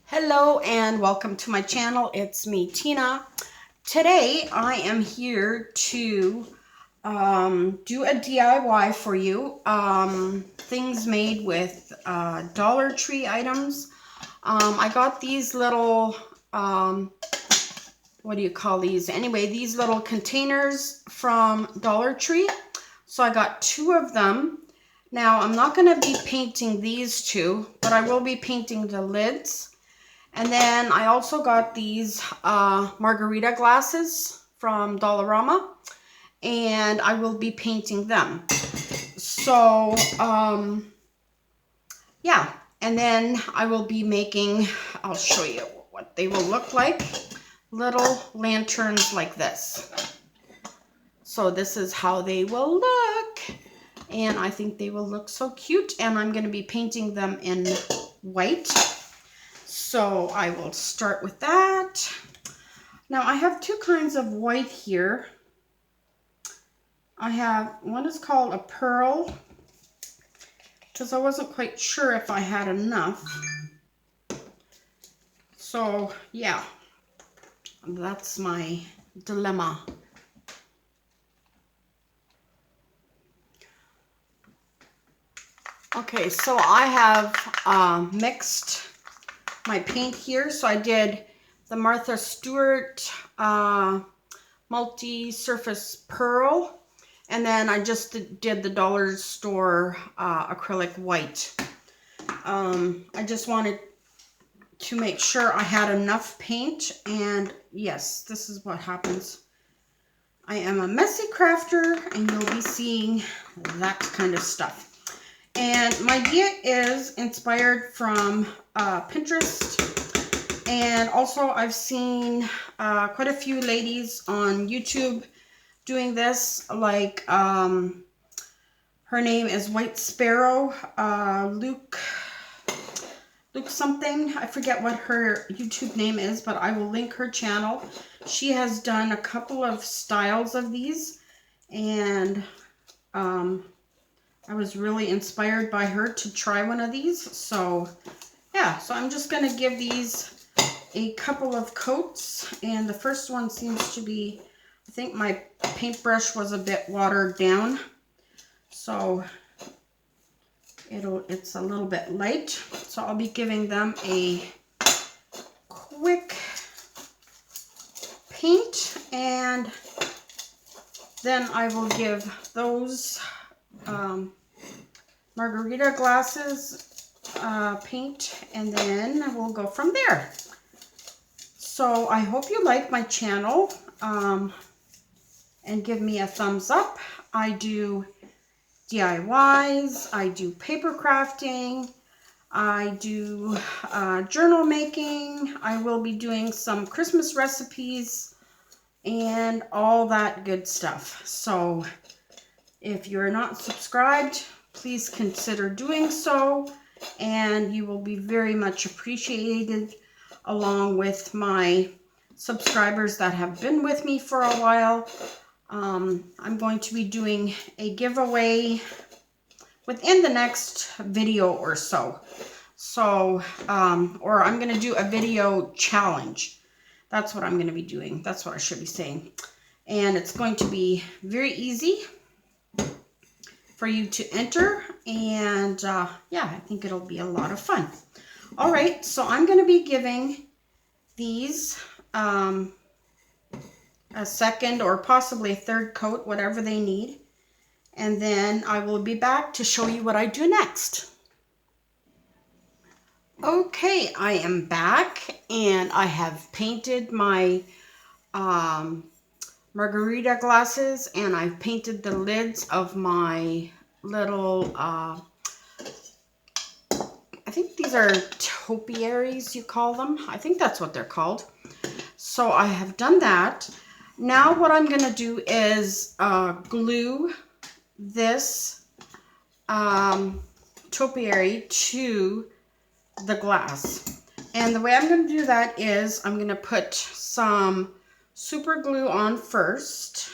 Hello and welcome to my channel. It's me, Tina. Today I am here to do a DIY for you. Things made with Dollar Tree items. I got these little, what do you call these? Anyway, these little containers from Dollar Tree. So I got two of them. Now I'm not going to be painting these two, but I will be painting the lids. And then I also got these margarita glasses from Dollarama, and I will be painting them. So, yeah, and then I will be making, I'll show you what they will look like, little lanterns like this. So this is how they will look, and I think they will look so cute, and I'm going to be painting them in white. So I will start with that. Now I have two kinds of white here. I have, one is called a pearl, because I wasn't quite sure if I had enough. So yeah, that's my dilemma. Okay, so I have mixed my paint here. So I did the Martha Stewart multi-surface pearl, and then I just did the dollar store acrylic white. I just wanted to make sure I had enough paint, and yes, this is what happens. I am a messy crafter, and you'll be seeing that kind of stuff. And my idea is inspired from Pinterest, and also I've seen quite a few ladies on YouTube doing this, like her name is White Sparrow, Luke something. I forget what her YouTube name is, but I will link her channel. She has done a couple of styles of these, and I was really inspired by her to try one of these. So yeah, so I'm just going to give these a couple of coats, and the first one seems to be, I think my paintbrush was a bit watered down, so it's a little bit light. So I'll be giving them a quick paint, and then I will give those margarita glasses paint, and then we'll go from there. So I hope you like my channel, and give me a thumbs up. I do DIYs, I do paper crafting, I do journal making, I will be doing some Christmas recipes, and all that good stuff. So if you're not subscribed, please consider doing so, and you will be very much appreciated, along with my subscribers that have been with me for a while. I'm going to be doing a giveaway within the next video or so. So, or I'm going to do a video challenge. That's what I'm going to be doing. That's what I should be saying. And it's going to be very easy for you to enter, and yeah, I think it'll be a lot of fun. All right, so I'm going to be giving these a second or possibly a third coat, whatever they need, and then I will be back to show you what I do next. Okay, I am back, and I have painted my margarita glasses, and I've painted the lids of my little I think these are topiaries, you call them. I think that's what they're called. So I have done that. Now what I'm going to do is glue this topiary to the glass. And the way I'm going to do that is I'm going to put some super glue on first.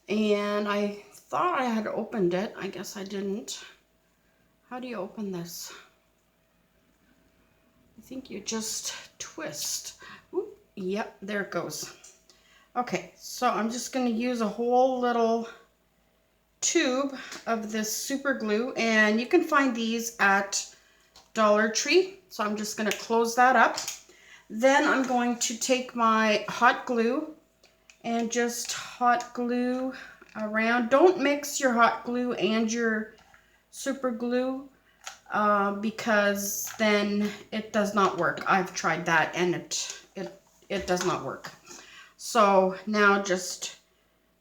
And I thought I had opened it. I guess I didn't. How do you open this? I think you just twist. Ooh, yep, there it goes. Okay, so I'm just going to use a whole little tube of this super glue, and you can find these at Dollar Tree. So I'm just going to close that up. Then I'm going to take my hot glue and just hot glue around. Don't mix your hot glue and your super glue because then it does not work. I've tried that and it does not work. So now just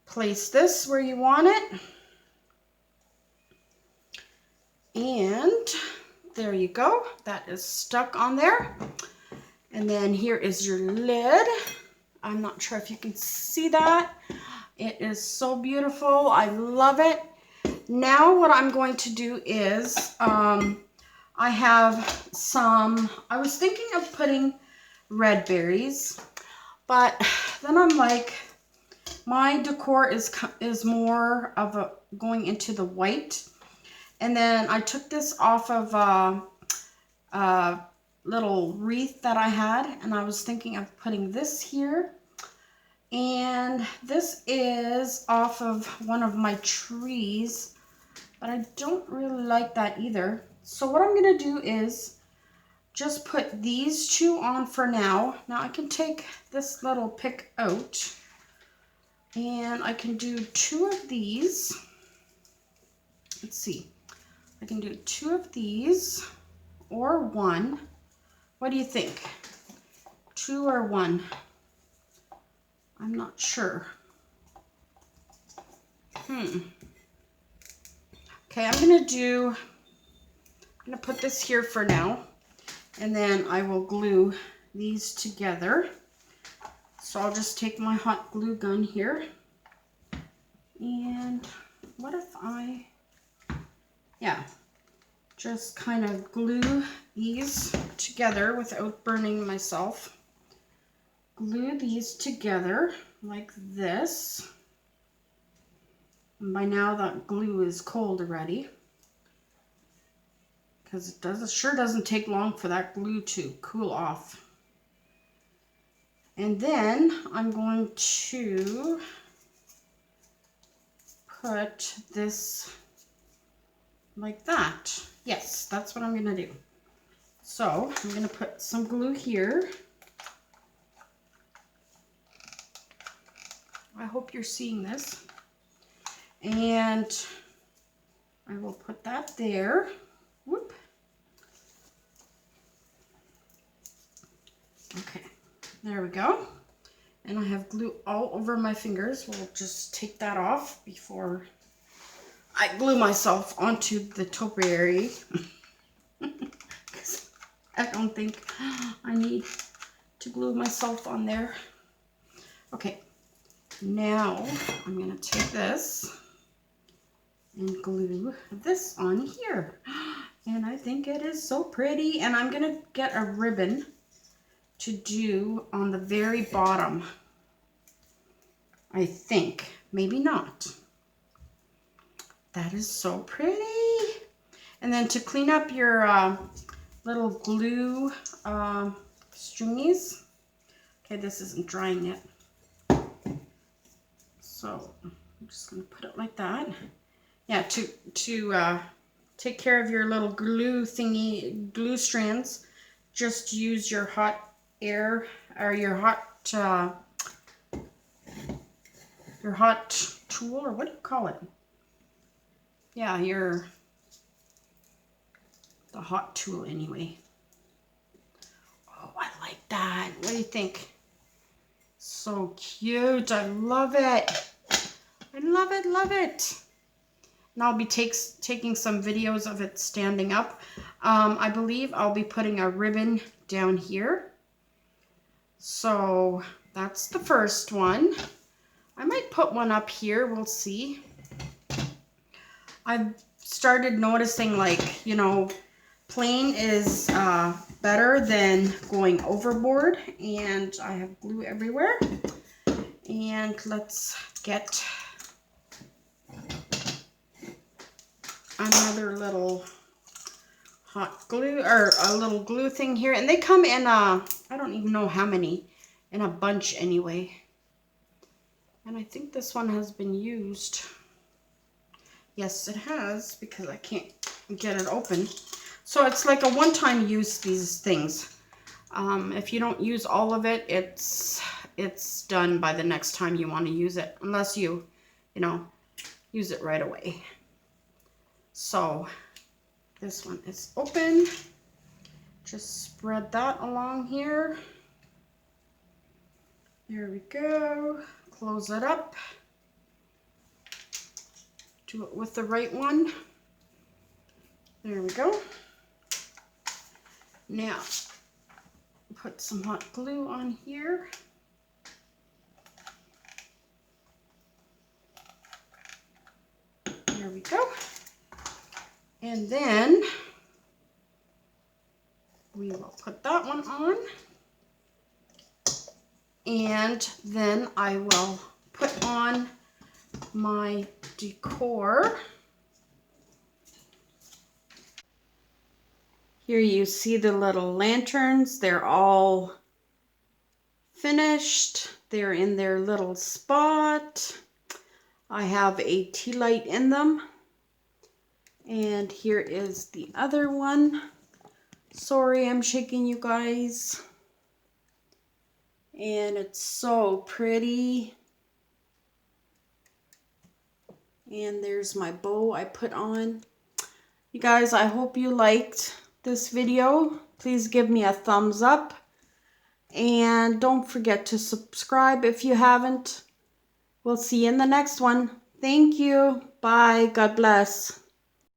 place this where you want it. And there you go. That is stuck on there. And then here is your lid. I'm not sure if you can see that. It is so beautiful. I love it. Now what I'm going to do is, I have some, I was thinking of putting red berries, but then I'm like, my decor is more of a going into the white. And then I took this off of a little wreath that I had, and I was thinking of putting this here. And this is off of one of my trees, but I don't really like that either. So what I'm going to do is just put these two on for now. Now I can take this little pick out, and I can do two of these. Let's see. I can do two of these or one. What do you think? Two or one? I'm not sure. Okay, I'm gonna put this here for now, and then I will glue these together. So I'll just take my hot glue gun here, and what if I, just kind of glue these together without burning myself. Glue these together like this. And by now that glue is cold already, because it sure doesn't take long for that glue to cool off. And then I'm going to put this like that. Yes, that's what I'm going to do. So I'm going to put some glue here. I hope you're seeing this. And I will put that there. Whoop. Okay, there we go. And I have glue all over my fingers. We'll just take that off before I glue myself onto the topiary. I don't think I need to glue myself on there. Okay, now I'm going to take this and glue this on here. And I think it is so pretty. And I'm going to get a ribbon to do on the very bottom. I think. Maybe not. That is so pretty. And then to clean up your little glue stringies. Okay, this isn't drying yet. So I'm just going to put it like that. Yeah, to take care of your little glue thingy, glue strands, just use your hot air or your hot tool, or what do you call it? Yeah, the hot tool anyway. Oh, I like that. What do you think? So cute. I love it. I love it, love it. And I'll be taking some videos of it standing up. I believe I'll be putting a ribbon down here. So that's the first one. I might put one up here. We'll see. I've started noticing, like, you know, plain is better than going overboard. And I have glue everywhere. And let's get another little hot glue, or a little glue thing here. And they come in I don't even know how many, in a bunch anyway. And I think this one has been used. Yes, it has, because I can't get it open. So it's like a one-time use, these things. If you don't use all of it, it's done by the next time you want to use it, unless you know, use it right away. So this one is open. Just spread that along here. There we go. Close it up. Do it with the right one. There we go. Now, put some hot glue on here. There we go. And then we will put that one on. And then I will put on my decor. Here you see the little lanterns. They're all finished. They're in their little spot. I have a tea light in them. And here is the other one. Sorry, I'm shaking you guys. And it's so pretty. And there's my bow I put on. You guys, I hope you liked this video. Please give me a thumbs up. And don't forget to subscribe if you haven't. We'll see you in the next one. Thank you. Bye. God bless.